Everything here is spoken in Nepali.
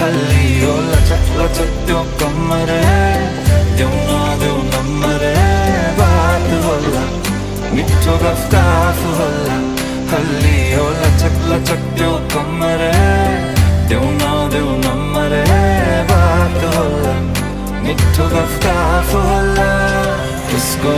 हल्ली ओ लचक लचक त्यो कमर देऊ नम्बर बात होला मिठो गफ होला हल्ली ओ लचक लचक त्यो कमर देऊ नम्बर बात होला मिठो गफ होला उसको